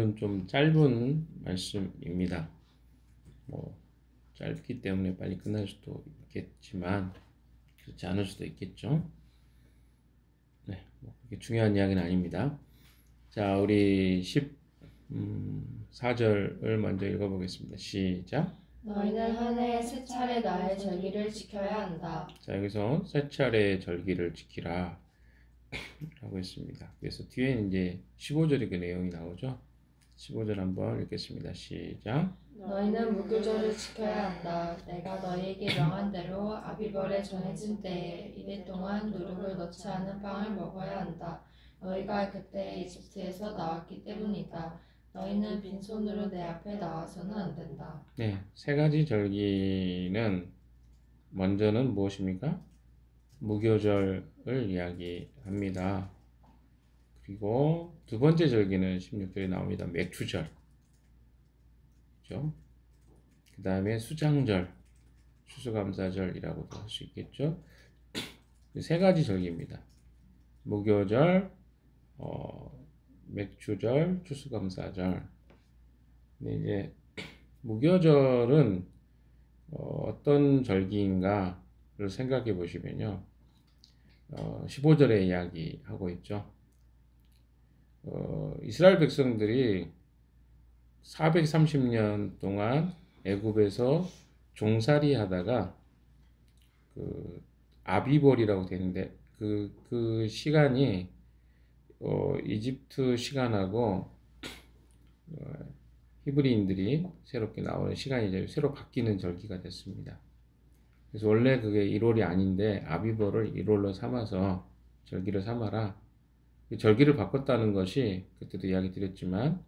오늘은 좀 짧은 말씀입니다. 뭐 짧기 때문에 빨리 끝날 수도 있겠지만 그렇지 않을 수도 있겠죠. 네, 뭐 그렇게 중요한 이야기는 아닙니다. 자, 우리 14절을 먼저 읽어보겠습니다. 시작. 너희는 한 해에 세 차례 나의 절기를 지켜야 한다. 자, 여기서 세 차례 절기를 지키라 라고 했습니다. 그래서 뒤에 이제 15절의 그 내용이 나오죠. 15절 한번 읽겠습니다. 시작. 너희는 무교절을 지켜야 한다. 내가 너희에게 명한 대로 아비벌에 정해진 때에 이래 동안 누룩을 넣지 않은 빵을 먹어야 한다. 너희가 그때 이집트에서 나왔기 때문이다. 너희는 빈손으로 내 앞에 나와서는 안 된다. 네, 세 가지 절기는 먼저는 무엇입니까? 무교절을 이야기합니다. 그리고 두 번째 절기는 16절에 나옵니다. 맥추절. 그죠? 그 다음에 수장절, 추수감사절이라고도 할 수 있겠죠. 세 가지 절기입니다. 무교절, 맥추절, 추수감사절. 근데 이제 무교절은 어떤 절기인가를 생각해 보시면요. 15절에 이야기하고 있죠. 이스라엘 백성들이 430년 동안 애굽에서 종살이 하다가 그 아비벌이라고 되는데 그 시간이 이집트 시간하고 히브리인들이 새롭게 나오는 시간이 이제 새로 바뀌는 절기가 됐습니다. 그래서 원래 그게 1월이 아닌데 아비벌을 1월로 삼아서 절기를 삼아라. 절기를 바꿨다는 것이 그때도 이야기 드렸지만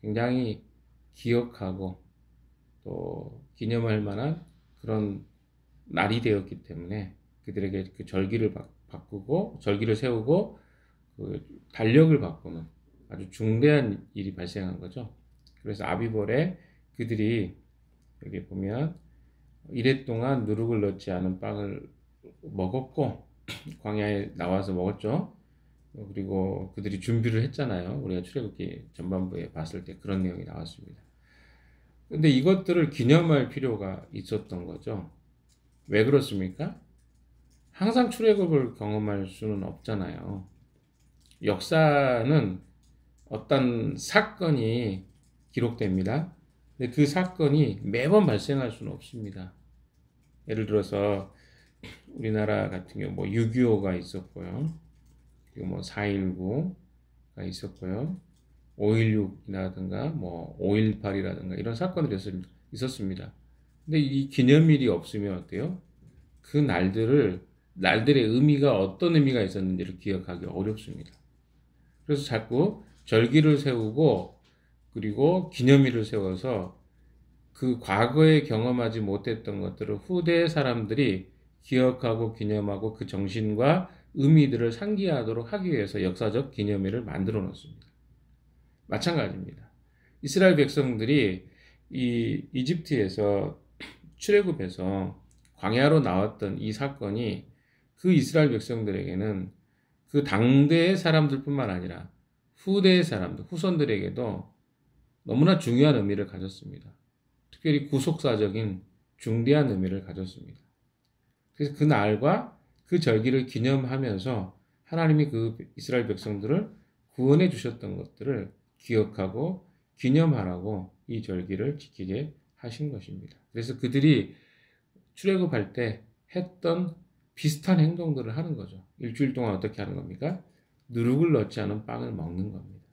굉장히 기억하고 또 기념할 만한 그런 날이 되었기 때문에 그들에게 그 절기를 바꾸고 절기를 세우고 그 달력을 바꾸는 아주 중대한 일이 발생한 거죠. 그래서 아비벌에 그들이 여기 보면 이래 동안 누룩을 넣지 않은 빵을 먹었고 광야에 나와서 먹었죠. 그리고 그들이 준비를 했잖아요. 우리가 출애굽기 전반부에 봤을 때 그런 내용이 나왔습니다. 근데 이것들을 기념할 필요가 있었던 거죠. 왜 그렇습니까? 항상 출애굽을 경험할 수는 없잖아요. 역사는 어떤 사건이 기록됩니다. 근데 그 사건이 매번 발생할 수는 없습니다. 예를 들어서 우리나라 같은 경우 뭐 6.25가 있었고요. 그리고 뭐 4.19가 있었고요. 5.16이라든가 뭐 5.18이라든가 이런 사건들이 있었습니다. 근데 이 기념일이 없으면 어때요? 그 날들의 의미가 어떤 의미가 있었는지를 기억하기 어렵습니다. 그래서 자꾸 절기를 세우고 그리고 기념일을 세워서 그 과거에 경험하지 못했던 것들을 후대 사람들이 기억하고 기념하고 그 정신과 의미들을 상기하도록 하기 위해서 역사적 기념일을 만들어 놓습니다. 마찬가지입니다. 이스라엘 백성들이 이 이집트에서 출애굽해서 광야로 나왔던 이 사건이 그 이스라엘 백성들에게는 그 당대의 사람들뿐만 아니라 후대의 사람들, 후손들에게도 너무나 중요한 의미를 가졌습니다. 특별히 구속사적인 중대한 의미를 가졌습니다. 그래서 그 날과 그 절기를 기념하면서 하나님이 그 이스라엘 백성들을 구원해 주셨던 것들을 기억하고 기념하라고 이 절기를 지키게 하신 것입니다. 그래서 그들이 출애굽할 때 했던 비슷한 행동들을 하는 거죠. 일주일 동안 어떻게 하는 겁니까? 누룩을 넣지 않은 빵을 먹는 겁니다.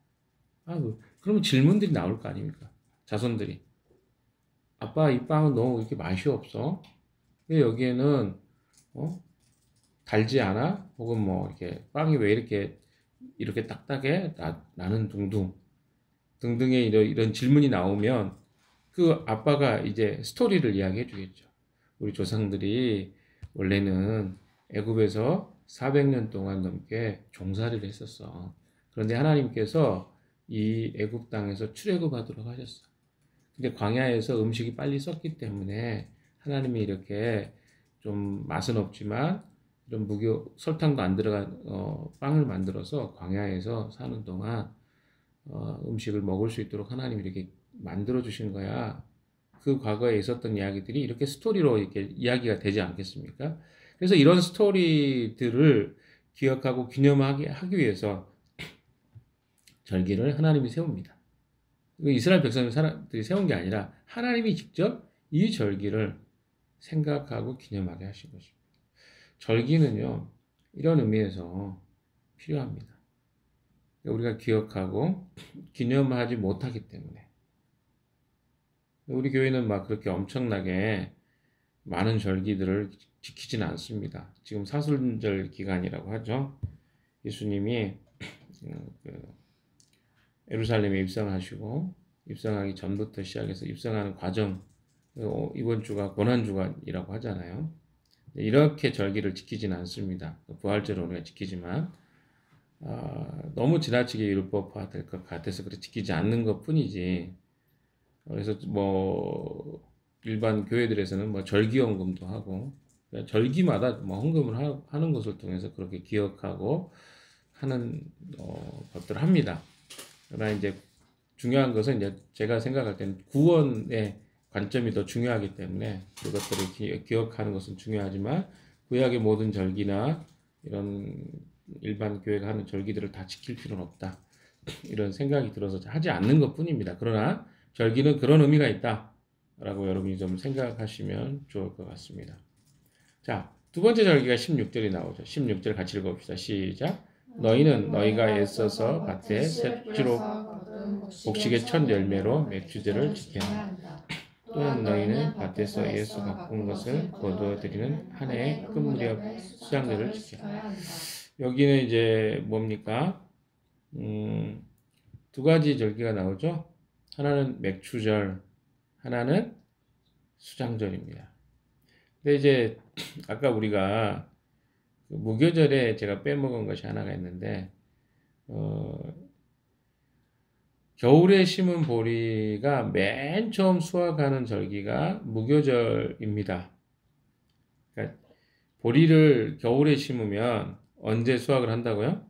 그러면 질문들이 나올 거 아닙니까? 자손들이. 아빠, 이 빵은 너무 이렇게 맛이 없어? 왜 여기에는 달지 않아? 혹은 뭐 이렇게 빵이 왜 이렇게 딱딱해? 나는 둥둥 등등의 이런 질문이 나오면 그 아빠가 이제 스토리를 이야기해 주겠죠. 우리 조상들이 원래는 애굽에서 400년 동안 넘게 종살이를 했었어. 그런데 하나님께서 이 애굽 땅에서 출애굽하도록 하셨어. 근데 광야에서 음식이 빨리 썩기 때문에 하나님이 이렇게 좀 맛은 없지만 이런 설탕도 안 들어간 빵을 만들어서 광야에서 사는 동안 음식을 먹을 수 있도록 하나님이 이렇게 만들어 주신 거야. 그 과거에 있었던 이야기들이 이렇게 스토리로 이렇게 이야기가 되지 않겠습니까? 그래서 이런 스토리들을 기억하고 기념하게 하기 위해서 절기를 하나님이 세웁니다. 이스라엘 백성들이 세운 게 아니라 하나님이 직접 이 절기를 생각하고 기념하게 하신 것입니다. 절기는요, 이런 의미에서 필요합니다. 우리가 기억하고 기념하지 못하기 때문에. 우리 교회는 막 그렇게 엄청나게 많은 절기들을 지키지는 않습니다. 지금 사순절 기간이라고 하죠. 예수님이 예루살렘에 입성하시고 입성하기 전부터 시작해서 입성하는 과정, 이번 주가 고난주간이라고 하잖아요. 이렇게 절기를 지키지는 않습니다. 부활절을 우리가 지키지만 너무 지나치게 율법화될 것 같아서 그래 지키지 않는 것 뿐이지. 그래서 뭐 일반 교회들에서는 뭐 절기헌금도 하고 절기마다 뭐 헌금을 하는 것을 통해서 그렇게 기억하고 하는 것들을 합니다. 그러나 이제 중요한 것은 이제 제가 생각할 때는 구원의 관점이 더 중요하기 때문에 그것들을 기억하는 것은 중요하지만 구약의 모든 절기나 이런 일반 교회가 하는 절기들을 다 지킬 필요는 없다. 이런 생각이 들어서 하지 않는 것 뿐입니다. 그러나 절기는 그런 의미가 있다. 라고 여러분이 좀 생각하시면 좋을 것 같습니다. 자, 두 번째 절기가 16절이 나오죠. 16절 같이 읽어봅시다. 시작. 너희는 너희가 애써서 밭에 셋지로 곡식의 첫 열매로 맥주제를 지켜야 한다. 또한 너희는 밭에서 예수 갖고 온 것을 거두어 드리는 한 해의 끝 무렵 수장절을 지켜야 한다. 여기는 이제 뭡니까? 두 가지 절기가 나오죠. 하나는 맥주절, 하나는 수장절입니다. 근데 이제 아까 우리가 무교절에 제가 빼먹은 것이 하나가 있는데 겨울에 심은 보리가 맨 처음 수확하는 절기가 무교절입니다. 그러니까 보리를 겨울에 심으면 언제 수확을 한다고요?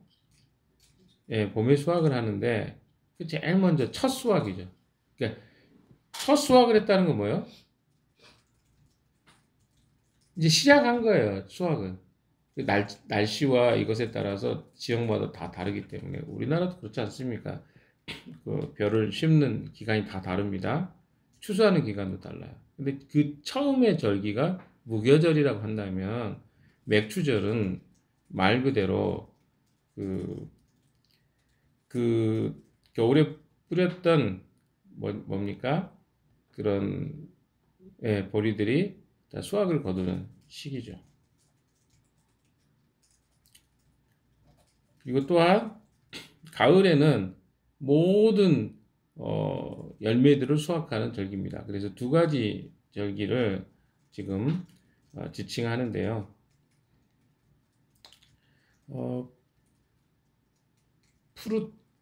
예, 봄에 수확을 하는데 제일 먼저 첫 수확이죠. 그러니까 첫 수확을 했다는 건 뭐예요? 이제 시작한 거예요, 수확은. 날씨와 이것에 따라서 지역마다 다 다르기 때문에 우리나라도 그렇지 않습니까? 그 벼를 심는 기간이 다 다릅니다. 추수하는 기간도 달라요. 근데 그 처음의 절기가 무교절이라고 한다면 맥추절은 말 그대로 그 겨울에 뿌렸던 뭡니까? 그런 보리들이 다 수확을 거두는 시기죠. 그리고 또한 가을에는 모든 열매들을 수확하는 절기입니다. 그래서 두 가지 절기를 지금 지칭하는데요.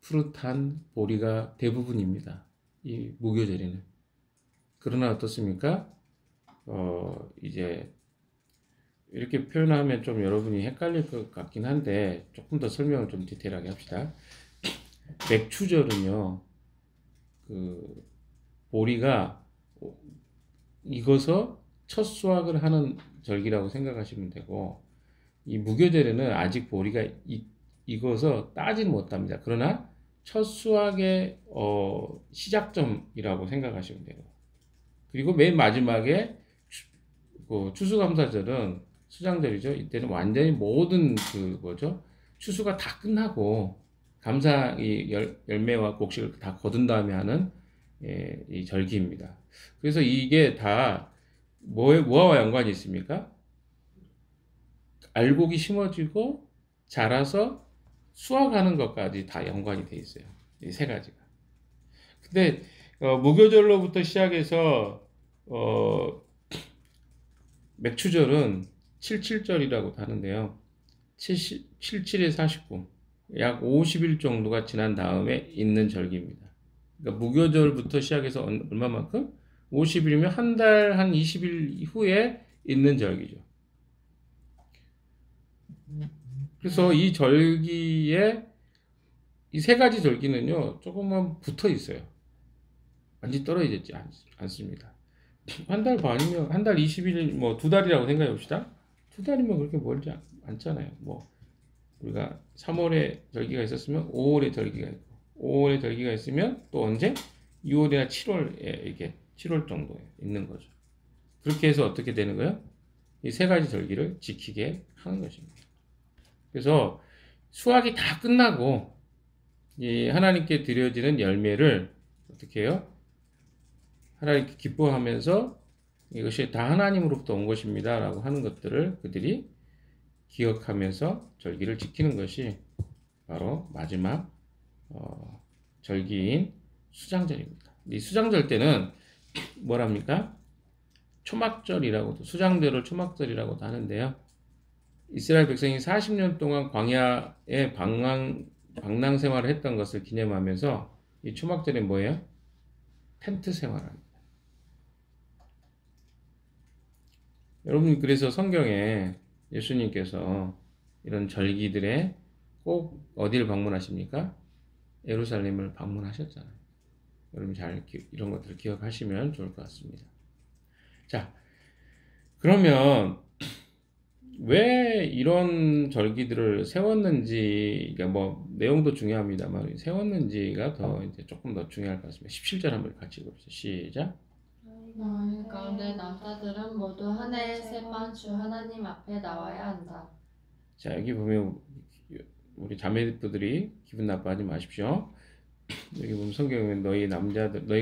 푸릇한 보리가 대부분입니다. 이 무교절에는. 그러나 어떻습니까? 이제 이렇게 표현하면 좀 여러분이 헷갈릴 것 같긴 한데 조금 더 설명을 좀 디테일하게 합시다. 맥추절은요, 그 보리가 익어서 첫 수확을 하는 절기라고 생각하시면 되고, 이 무교절에는 아직 보리가 익어서 따지는 못합니다. 그러나 첫 수확의 시작점이라고 생각하시면 돼요. 그리고 맨 마지막에 추수감사절은 수장절이죠. 이때는 완전히 모든 추수가 다 끝나고 감사 열매와 곡식을 다 거둔 다음에 하는 이 절기입니다. 그래서 이게 다 뭐와 연관이 있습니까? 알곡이 심어지고 자라서 수확하는 것까지 다 연관이 돼 있어요. 이 세 가지가. 근데 무교절로부터 시작해서 맥추절은 77절이라고 하는데요. 77에 49, 약 50일 정도가 지난 다음에 있는 절기입니다. 그러니까 무교절부터 시작해서 얼마만큼? 50일이면 한 달 한 20일 후에 있는 절기죠. 그래서 이 절기에 이 세 가지 절기는요, 조금만 붙어 있어요. 완전히 떨어지지 않습니다. 한 달 반이면, 한 달 20일, 뭐, 두 달이라고 생각해 봅시다. 두 달이면 그렇게 멀지 않잖아요. 뭐, 우리가 3월에 절기가 있었으면 5월에 절기가 있고, 5월에 절기가 있으면 또 언제? 6월이나 7월에 이게 7월 정도에 있는 거죠. 그렇게 해서 어떻게 되는 거예요? 이 세 가지 절기를 지키게 하는 것입니다. 그래서 수확이 다 끝나고 이 하나님께 드려지는 열매를 어떻게 해요? 하나님께 기뻐하면서 이것이 다 하나님으로부터 온 것입니다 라고 하는 것들을 그들이 기억하면서 절기를 지키는 것이 바로 마지막 절기인 수장절입니다. 이 수장절 때는 뭐랍니까? 초막절이라고도, 수장절을 초막절이라고도 하는데요. 이스라엘 백성이 40년 동안 광야에 방랑 생활을 했던 것을 기념하면서 이 초막절이 뭐예요? 텐트 생활합니다. 여러분, 그래서 성경에 예수님께서 이런 절기들에 꼭 어디를 방문하십니까? 예루살렘을 방문하셨잖아요. 여러분 잘 이런 것들을 기억하시면 좋을 것 같습니다. 자, 그러면 왜 이런 절기들을 세웠는지, 그러니까 뭐 내용도 중요합니다만 세웠는지가 더 이제 조금 더 중요할 것 같습니다. 17절 한번 같이 봅시다. 시작. 너희 가운데 남자들은 모두 한 해에 3번 주 하나님 앞에 나와야 한다. 자, 여기 보면 우리 자매들이 기분 나빠하지 마십시오. 여기 보면 성경에 너희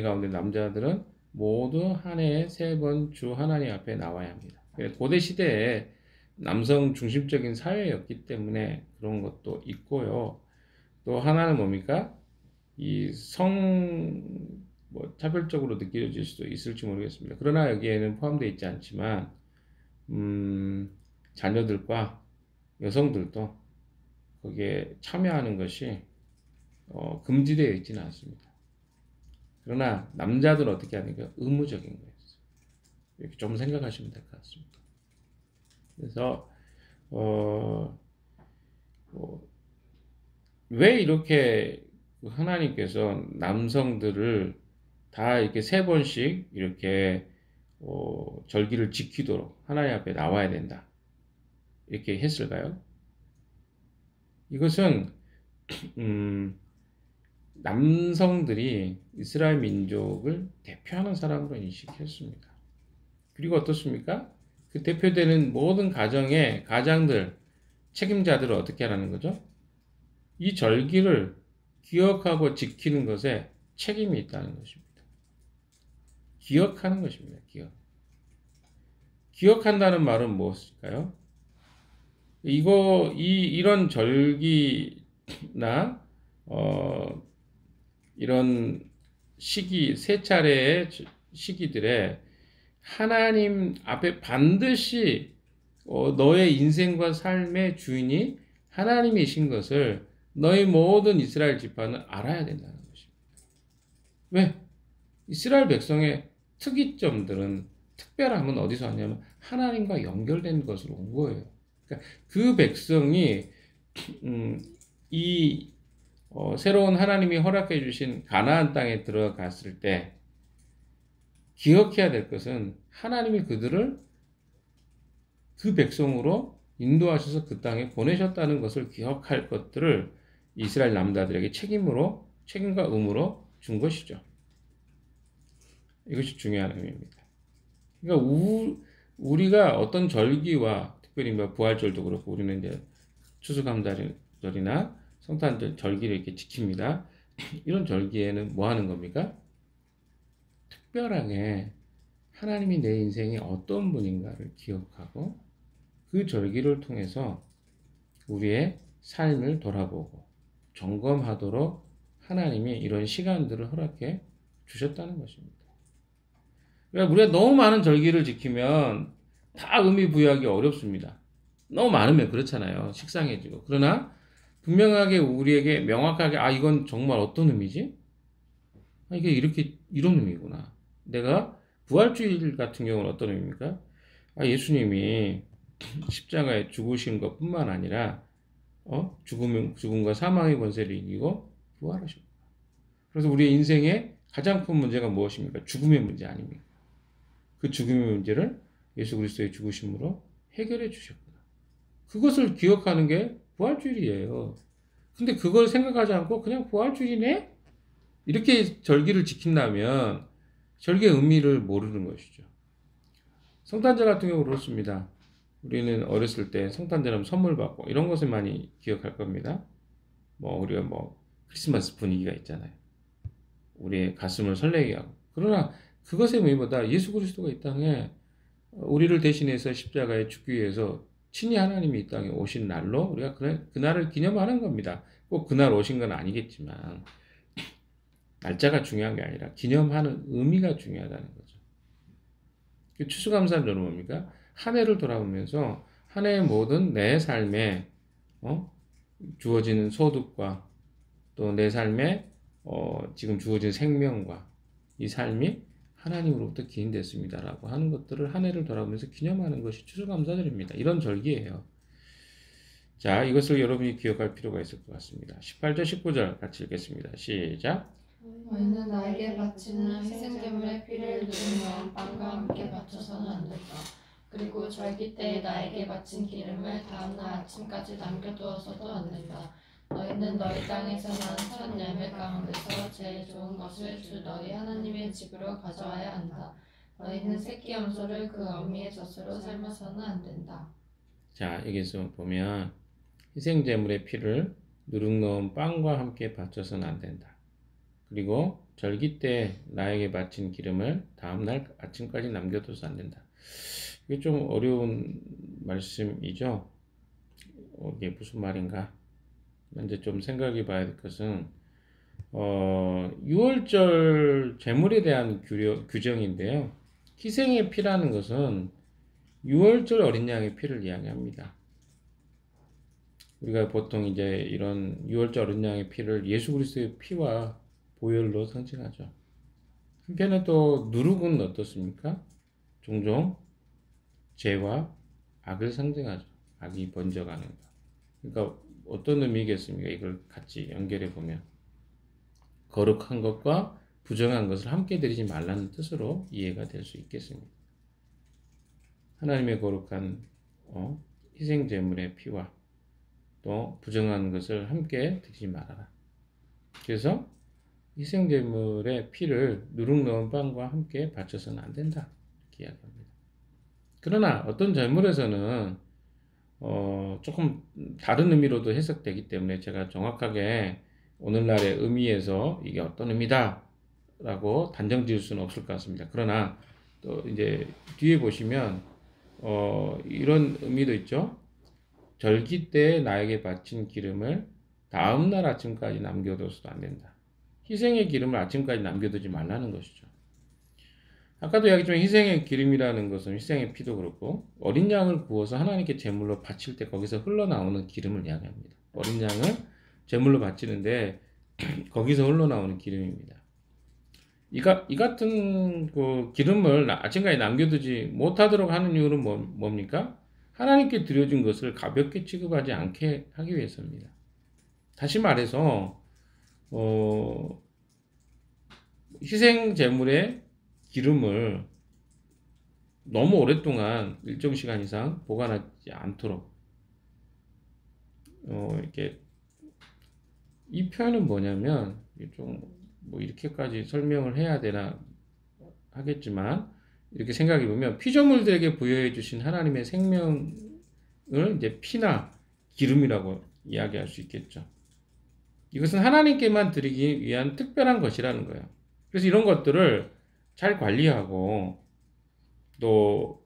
가운데 남자들은 모두 한 해에 3번 주 하나님 앞에 나와야 합니다. 고대 시대에 남성 중심적인 사회였기 때문에 그런 것도 있고요. 또 하나는 뭡니까? 뭐 차별적으로 느껴질 수도 있을지 모르겠습니다. 그러나 여기에는 포함되어 있지 않지만 자녀들과 여성들도 거기에 참여하는 것이 금지되어 있지는 않습니다. 그러나 남자들은 어떻게 하니까 의무적인 거예요. 이렇게 좀 생각하시면 될 것 같습니다. 그래서 왜 이렇게 하나님께서 남성들을 다 이렇게 3번씩 이렇게 절기를 지키도록 하나님 앞에 나와야 된다 이렇게 했을까요? 이것은 남성들이 이스라엘 민족을 대표하는 사람으로 인식했습니다. 그리고 어떻습니까? 그 대표되는 모든 가정의 가장들, 책임자들을 어떻게 하라는 거죠? 이 절기를 기억하고 지키는 것에 책임이 있다는 것입니다. 기억하는 것입니다. 기억한다는 말은 무엇일까요? 이런 절기나 이런 시기, 3차례의 시기들에 하나님 앞에 반드시 너의 인생과 삶의 주인이 하나님이신 것을 너희 모든 이스라엘 지파는 알아야 된다는 것입니다. 왜? 이스라엘 백성의 특이점들은, 특별함은 어디서 왔냐면 하나님과 연결된 것으로 온 거예요. 그러니까 그 백성이 새로운 하나님이 허락해 주신 가나안 땅에 들어갔을 때 기억해야 될 것은 하나님이 그들을 그 백성으로 인도하셔서 그 땅에 보내셨다는 것을 기억할 것들을 이스라엘 남자들에게 책임과 의무로 준 것이죠. 이것이 중요한 의미입니다. 그러니까 우리가 어떤 절기와 특별히 뭐 부활절도 그렇고 우리는 이제 추수감사절이나 성탄절 절기를 이렇게 지킵니다. 이런 절기에는 뭐 하는 겁니까? 특별하게 하나님이 내 인생에 어떤 분인가를 기억하고 그 절기를 통해서 우리의 삶을 돌아보고 점검하도록 하나님이 이런 시간들을 허락해 주셨다는 것입니다. 그러니까 우리가 너무 많은 절기를 지키면 다 의미 부여하기 어렵습니다. 너무 많으면 그렇잖아요. 식상해지고. 그러나 분명하게 우리에게 명확하게 이건 정말 어떤 의미지? 이게 이런 의미구나. 내가 부활주일 같은 경우는 어떤 의미입니까? 예수님이 십자가에 죽으신 것뿐만 아니라 죽음과 사망의 권세를 이기고 부활하셨구나. 그래서 우리의 인생의 가장 큰 문제가 무엇입니까? 죽음의 문제 아닙니까? 그 죽음의 문제를 예수 그리스도의 죽으심으로 해결해 주셨구나. 그것을 기억하는 게 부활주일이에요. 근데 그걸 생각하지 않고 그냥 부활주일이네? 이렇게 절기를 지킨다면 절기의 의미를 모르는 것이죠. 성탄절 같은 경우 그렇습니다. 우리는 어렸을 때 성탄절하면 선물 받고 이런 것을 많이 기억할 겁니다. 우리가 크리스마스 분위기가 있잖아요. 우리의 가슴을 설레게 하고. 그러나 그것의 의미보다 예수 그리스도가 이 땅에 우리를 대신해서 십자가에 죽기 위해서 친히 하나님이 이 땅에 오신 날로 우리가 그날을 기념하는 겁니다. 꼭 그날 오신 건 아니겠지만 날짜가 중요한 게 아니라 기념하는 의미가 중요하다는 거죠. 추수감사절은 뭡니까? 한 해를 돌아보면서 한 해의 모든 내 삶에 주어지는 소득과 또 내 삶에 지금 주어진 생명과 이 삶이 하나님으로부터 기인됐습니다라고 하는 것들을 한 해를 돌아보면서 기념하는 것이 추수감사절입니다. 이런 절기예요. 자, 이것을 여러분이 기억할 필요가 있을 것 같습니다. 18절, 19절 같이 읽겠습니다. 시작. 너희는 나에게 바치는 희생제물의 피를 누르면 빵과 함께 바쳐서는 안 된다. 그리고 절기 때에 나에게 바친 기름을 다음날 아침까지 남겨두어서도 안 된다. 너희는 너희 땅에서 난 첫 열매 가운데서 제일 좋은 것을 주 너희 하나님의 집으로 가져와야 한다. 너희는 새끼 염소를 그 어미의 젖으로 삶아서는 안 된다. 자, 여기서 보면 희생제물의 피를 누룩넣은 빵과 함께 바쳐서는 안 된다. 그리고 절기 때 나에게 바친 기름을 다음날 아침까지 남겨둬서 안 된다. 이게 좀 어려운 말씀이죠. 이게 무슨 말인가? 먼저 좀 생각해 봐야 될 것은 6월절 제물에 대한 규정인데요. 희생의 피라는 것은 6월절 어린 양의 피를 이야기합니다. 우리가 보통 이제 이런 6월절 어린 양의 피를 예수 그리스도의 피와 보혈로 상징하죠. 한편에 또 누룩은 어떻습니까? 종종 죄와 악을 상징하죠. 악이 번져가는 것. 그러니까 어떤 의미겠습니까? 이걸 같이 연결해 보면 거룩한 것과 부정한 것을 함께 드리지 말라는 뜻으로 이해가 될 수 있겠습니다. 하나님의 거룩한 희생제물의 피와 또 부정한 것을 함께 드리지 말아라. 그래서 희생제물의 피를 누룩 넣은 빵과 함께 바쳐서는 안 된다. 이렇게 이야기합니다. 그러나 어떤 제물에서는 조금 다른 의미로도 해석되기 때문에 제가 정확하게 오늘날의 의미에서 이게 어떤 의미다 라고 단정 지을 수는 없을 것 같습니다. 그러나 또 이제 뒤에 보시면 이런 의미도 있죠. 절기 때 나에게 바친 기름을 다음날 아침까지 남겨둬서도 안 된다. 희생의 기름을 아침까지 남겨두지 말라는 것이죠. 아까도 이야기했지만 희생의 기름이라는 것은 희생의 피도 그렇고 어린 양을 구워서 하나님께 제물로 바칠 때 거기서 흘러나오는 기름을 이야기합니다. 어린 양을 제물로 바치는데 거기서 흘러나오는 기름입니다. 이 같은 그 기름을 아침까지 남겨두지 못하도록 하는 이유는 뭡니까? 하나님께 드려진 것을 가볍게 취급하지 않게 하기 위해서입니다. 다시 말해서 희생 제물의 기름을 너무 오랫동안 일정 시간 이상 보관하지 않도록 이렇게 이 표현은 뭐냐면 좀 뭐 이렇게까지 설명을 해야 되나 하겠지만 이렇게 생각해 보면 피조물들에게 부여해 주신 하나님의 생명을 이제 피나 기름이라고 이야기할 수 있겠죠. 이것은 하나님께만 드리기 위한 특별한 것이라는 거예요. 그래서 이런 것들을 잘 관리하고 또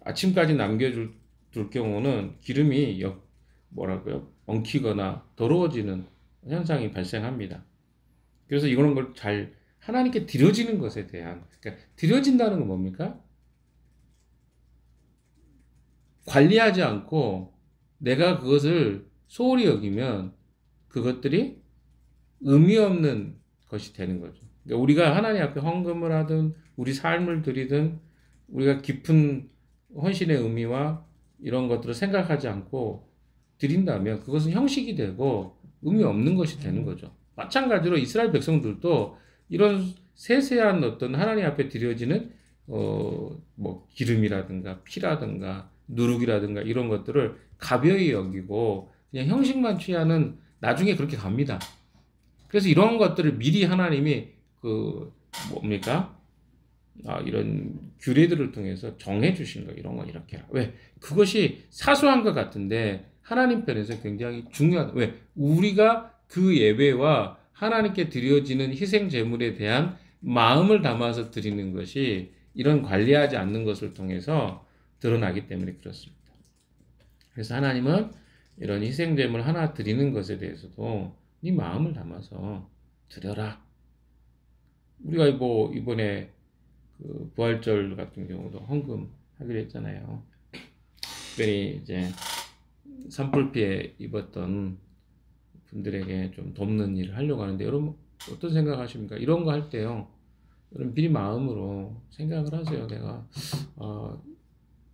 아침까지 남겨둘 경우는 기름이 엉키거나 더러워지는 현상이 발생합니다. 그래서 이런 걸 잘 하나님께 드려지는 것에 대한, 그러니까 드려진다는 건 뭡니까? 관리하지 않고 내가 그것을 소홀히 여기면 그것들이 의미 없는 것이 되는 거죠. 그러니까 우리가 하나님 앞에 헌금을 하든 우리 삶을 드리든 우리가 깊은 헌신의 의미와 이런 것들을 생각하지 않고 드린다면 그것은 형식이 되고 의미 없는 것이 되는 거죠. 마찬가지로 이스라엘 백성들도 이런 세세한 어떤 하나님 앞에 드려지는 뭐 기름이라든가 피라든가 누룩이라든가 이런 것들을 가벼이 여기고 그냥 형식만 취하는 나중에 그렇게 갑니다. 그래서 이런 것들을 미리 하나님이 그 뭡니까? 이런 규례들을 통해서 정해 주신 거 이런 건 이렇게 해라. 왜? 그것이 사소한 것 같은데 하나님 편에서 굉장히 중요하다. 왜? 우리가 그 예배와 하나님께 드려지는 희생 제물에 대한 마음을 담아서 드리는 것이 이런 관리하지 않는 것을 통해서 드러나기 때문에 그렇습니다. 그래서 하나님은 이런 희생 제물 하나 드리는 것에 대해서도 네 마음을 담아서 드려라. 우리가 뭐 이번에 그 부활절 같은 경우도 헌금 하기로 했잖아요. 특별히 이제 산불 피해 입었던 분들에게 좀 돕는 일을 하려고 하는데 여러분 어떤 생각하십니까? 이런 거 할 때요. 여러분 미리 마음으로 생각을 하세요. 내가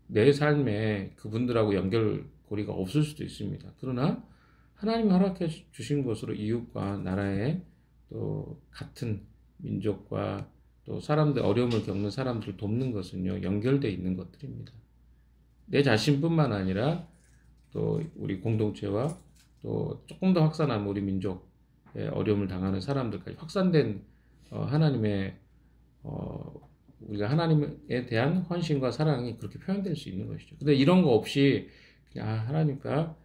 내 삶에 그분들하고 연결고리가 없을 수도 있습니다. 그러나 하나님이 허락해 주신 것으로 이웃과 나라의 또 같은 민족과 또 사람들 어려움을 겪는 사람들을 돕는 것은요 연결되어 있는 것들입니다. 내 자신뿐만 아니라 또 우리 공동체와 또 조금 더 확산하면 우리 민족의 어려움을 당하는 사람들까지 확산된 하나님의 우리가 하나님에 대한 헌신과 사랑이 그렇게 표현될 수 있는 것이죠. 근데 이런 거 없이 그냥 하나님과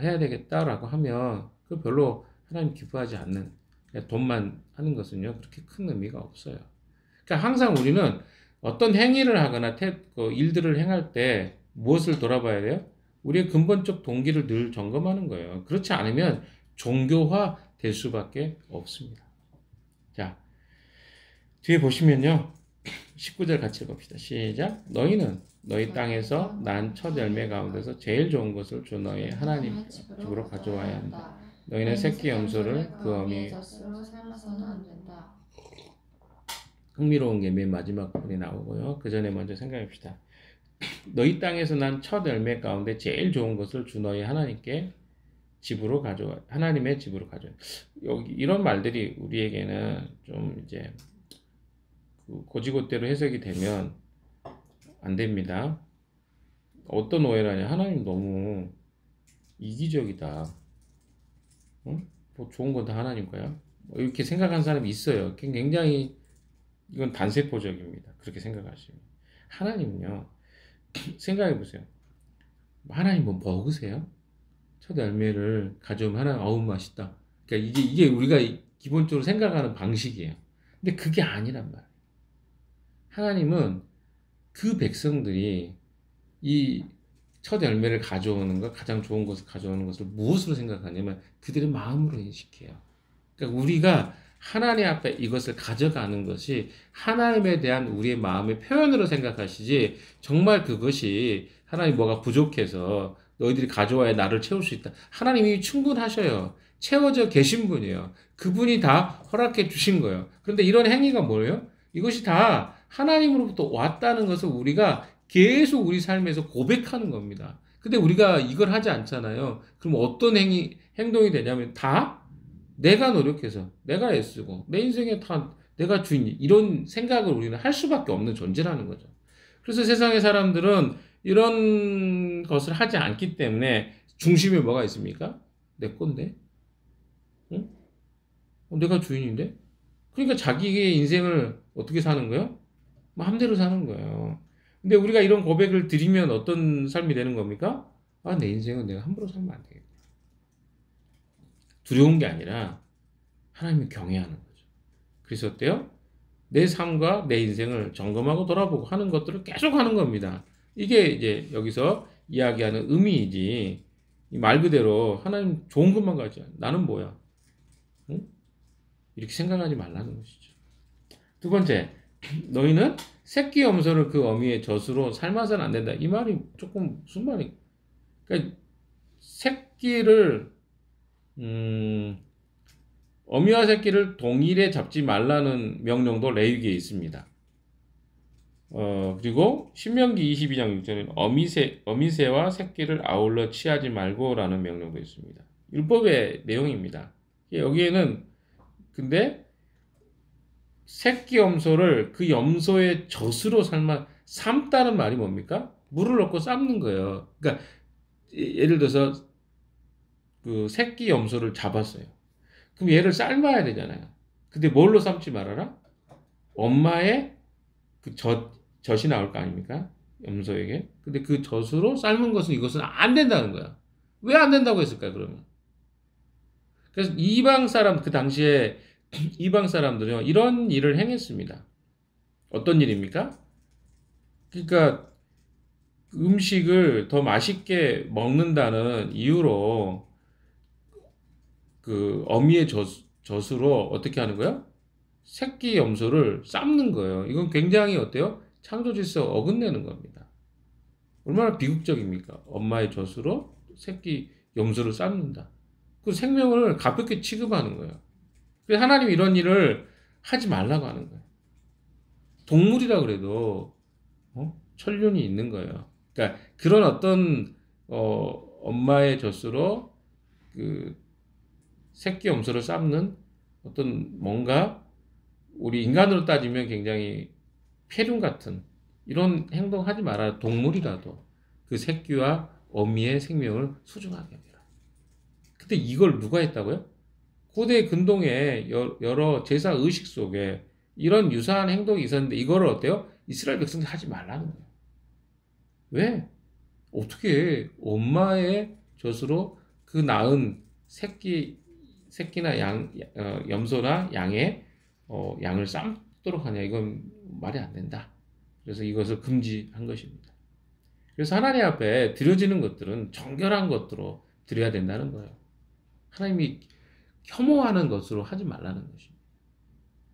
해야 되겠다라고 하면 그 별로 하나님 기뻐하지 않는 돈만 하는 것은요 그렇게 큰 의미가 없어요. 그러니까 항상 우리는 어떤 행위를 하거나 일들을 행할 때 무엇을 돌아봐야 돼요? 우리의 근본적 동기를 늘 점검하는 거예요. 그렇지 않으면 종교화 될 수밖에 없습니다. 자, 뒤에 보시면요. 19절 같이 읽읍시다. 시작. 너희는 너희 땅에서 난 첫 열매 가운데서 제일 좋은 것을 주 너희 하나님 집으로 가져와야 한다. 너희는 새끼 염소를 그 어미의 젖으로 삶아서는 안 된다. 흥미로운 게 맨 마지막 부분이 나오고요. 그 전에 먼저 생각해 봅시다. 너희 땅에서 난 첫 열매 가운데 제일 좋은 것을 주 너희 하나님께 집으로 가져와. 하나님의 집으로 가져와. 여기 이런 말들이 우리에게는 좀 이제 고지고대로 해석이 되면 안 됩니다. 어떤 오해라냐? 하나님 너무 이기적이다. 응? 뭐 좋은 건 다 하나님 거야. 뭐 이렇게 생각하는 사람이 있어요. 굉장히 이건 단세포적입니다. 그렇게 생각하시면 하나님은요. 생각해 보세요. 하나님 뭐 먹으세요? 첫 열매를 가져오면 하나님 어우 맛있다. 그러니까 이게 우리가 기본적으로 생각하는 방식이에요. 근데 그게 아니란 말이에요. 하나님은 그 백성들이 이 첫 열매를 가져오는 것, 가장 좋은 것을 가져오는 것을 무엇으로 생각하냐면 그들의 마음으로 인식해요. 그러니까 우리가 하나님 앞에 이것을 가져가는 것이 하나님에 대한 우리의 마음의 표현으로 생각하시지 정말 그것이 하나님 뭐가 부족해서 너희들이 가져와야 나를 채울 수 있다. 하나님이 충분하셔요. 채워져 계신 분이에요. 그분이 다 허락해 주신 거예요. 그런데 이런 행위가 뭐예요? 이것이 다 하나님으로부터 왔다는 것을 우리가 계속 우리 삶에서 고백하는 겁니다. 근데 우리가 이걸 하지 않잖아요. 그럼 어떤 행동이 되냐면 다 내가 노력해서, 내가 애쓰고, 내 인생에 다 내가 주인, 이런 생각을 우리는 할 수밖에 없는 존재라는 거죠. 그래서 세상의 사람들은 이런 것을 하지 않기 때문에 중심에 뭐가 있습니까? 내 건데? 응? 내가 주인인데? 그러니까 자기의 인생을 어떻게 사는 거예요? 마음대로 사는 거예요. 근데 우리가 이런 고백을 드리면 어떤 삶이 되는 겁니까? 내 인생은 내가 함부로 살면 안 되겠다. 두려운 게 아니라 하나님을 경외하는 거죠. 그래서 어때요? 내 삶과 내 인생을 점검하고 돌아보고 하는 것들을 계속 하는 겁니다. 이게 이제 여기서 이야기하는 의미이지, 말 그대로 하나님 좋은 것만 가져. 나는 뭐야? 응? 이렇게 생각하지 말라는 것이죠. 두 번째, 너희는 새끼 염소를 그 어미의 젖으로 삶아서는 안 된다. 이 말이 조금 무슨 말이? 그러니까 새끼를 어미와 새끼를 동일에 잡지 말라는 명령도 레위기에 있습니다. 그리고 신명기 22장 6절에는 어미새와 새끼를 아울러 취하지 말고라는 명령도 있습니다. 율법의 내용입니다. 여기에는 근데 새끼 염소를 그 염소의 젖으로 삶다는 말이 뭡니까? 물을 넣고 삶는 거예요. 그러니까 예를 들어서 그 새끼 염소를 잡았어요. 그럼 얘를 삶아야 되잖아요. 근데 뭘로 삶지 말아라? 엄마의 그 젖이 나올 거 아닙니까? 염소에게. 근데 그 젖으로 삶은 것은 이것은 안 된다는 거야. 왜 안 된다고 했을까, 그러면? 그래서 이방 사람, 그 당시에 이방 사람들은요, 이런 일을 행했습니다. 어떤 일입니까? 그러니까 음식을 더 맛있게 먹는다는 이유로 그 어미의 젖으로 어떻게 하는 거야? 새끼 염소를 삶는 거예요. 이건 굉장히 어때요? 창조 질서 어긋내는 겁니다. 얼마나 비극적입니까? 엄마의 젖으로 새끼 염소를 삶는다. 그 생명을 가볍게 취급하는 거예요. 그래서 하나님 이런 일을 하지 말라고 하는 거예요. 동물이라 그래도 천륜이 있는 거예요. 그러니까 그런 어떤 엄마의 젖으로 그 새끼 염소를 삶는 어떤 뭔가 우리 인간으로 따지면 굉장히 폐륜 같은 이런 행동하지 말아야 동물이라도 그 새끼와 어미의 생명을 소중하게 여기라. 근데 이걸 누가 했다고요? 고대 근동의 여러 제사 의식 속에 이런 유사한 행동이 있었는데 이거를 어때요? 이스라엘 백성들 하지 말라는 거예요. 왜? 어떻게 엄마의 젖으로 그 낳은 새끼나 염소나 양의 양을 삶도록 하냐? 이건 말이 안 된다. 그래서 이것을 금지한 것입니다. 그래서 하나님 앞에 드려지는 것들은 정결한 것으로 드려야 된다는 거예요. 하나님이 혐오하는 것으로 하지 말라는 것입니다.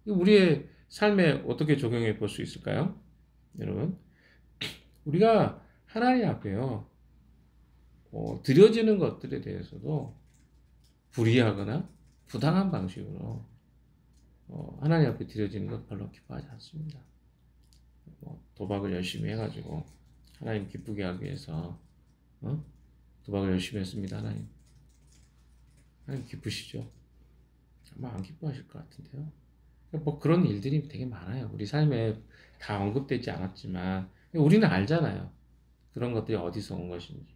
우리의 삶에 어떻게 적용해 볼 수 있을까요? 여러분, 우리가 하나님 앞에요, 드려지는 것들에 대해서도 불이하거나 부당한 방식으로 하나님 앞에 드려지는 것 별로 기뻐하지 않습니다. 도박을 열심히 해가지고 하나님 기쁘게 하기 위해서 도박을 열심히 했습니다. 하나님 기쁘시죠? 아마 안 기뻐하실 것 같은데요. 뭐 그런 일들이 되게 많아요. 우리 삶에 다 언급되지 않았지만 우리는 알잖아요. 그런 것들이 어디서 온 것인지.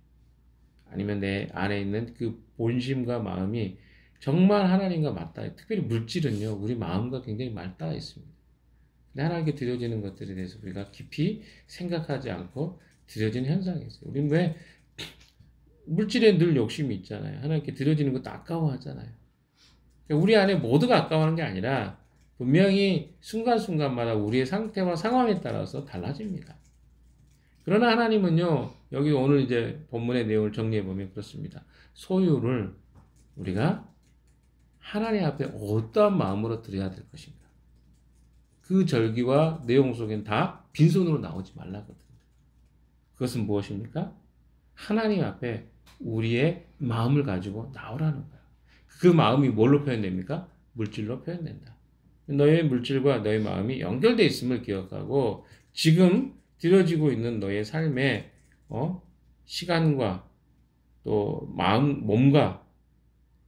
아니면 내 안에 있는 그 본심과 마음이 정말 하나님과 맞닿아. 특별히 물질은요, 우리 마음과 굉장히 맞닿아 있습니다. 근데 하나님께 드려지는 것들에 대해서 우리가 깊이 생각하지 않고 드려지는 현상이 있어요. 우리는 왜 물질에 늘 욕심이 있잖아요. 하나님께 드려지는 것도 아까워하잖아요. 우리 안에 모두가 아까워하는 게 아니라 분명히 순간순간마다 우리의 상태와 상황에 따라서 달라집니다. 그러나 하나님은요, 여기 오늘 이제 본문의 내용을 정리해 보면 그렇습니다. 소유를 우리가 하나님 앞에 어떠한 마음으로 드려야 될 것인가. 그 절기와 내용 속엔 다 빈손으로 나오지 말라거든요. 그것은 무엇입니까? 하나님 앞에 우리의 마음을 가지고 나오라는 거예요. 그 마음이 뭘로 표현됩니까? 물질로 표현된다. 너의 물질과 너의 마음이 연결되어 있음을 기억하고 지금 드려지고 있는 너의 삶의 시간과 또 마음, 몸과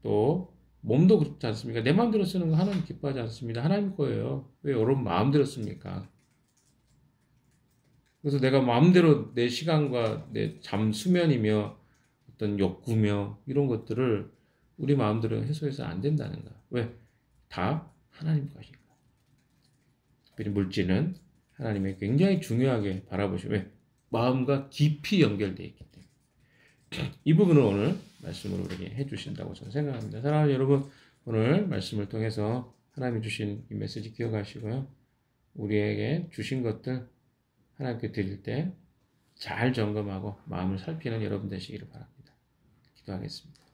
또 몸도 그렇지 않습니까? 내 마음대로 쓰는 거 하나님 기뻐하지 않습니다. 하나님 거예요. 왜 여러분 마음대로 씁니까? 그래서 내가 마음대로 내 시간과 내 수면이며 어떤 욕구며 이런 것들을 우리 마음대로 해소해서 안 된다는 거야. 왜? 다 하나님 것이니까. 특별히 물질은 하나님의 굉장히 중요하게 바라보시고 왜? 마음과 깊이 연결되어 있기 때문에. 이 부분을 오늘 말씀으로 우리에게 해주신다고 저는 생각합니다. 사랑하는 여러분, 오늘 말씀을 통해서 하나님이 주신 이 메시지 기억하시고요. 우리에게 주신 것들 하나님께 드릴 때 잘 점검하고 마음을 살피는 여러분 되시기를 바랍니다. 기도하겠습니다.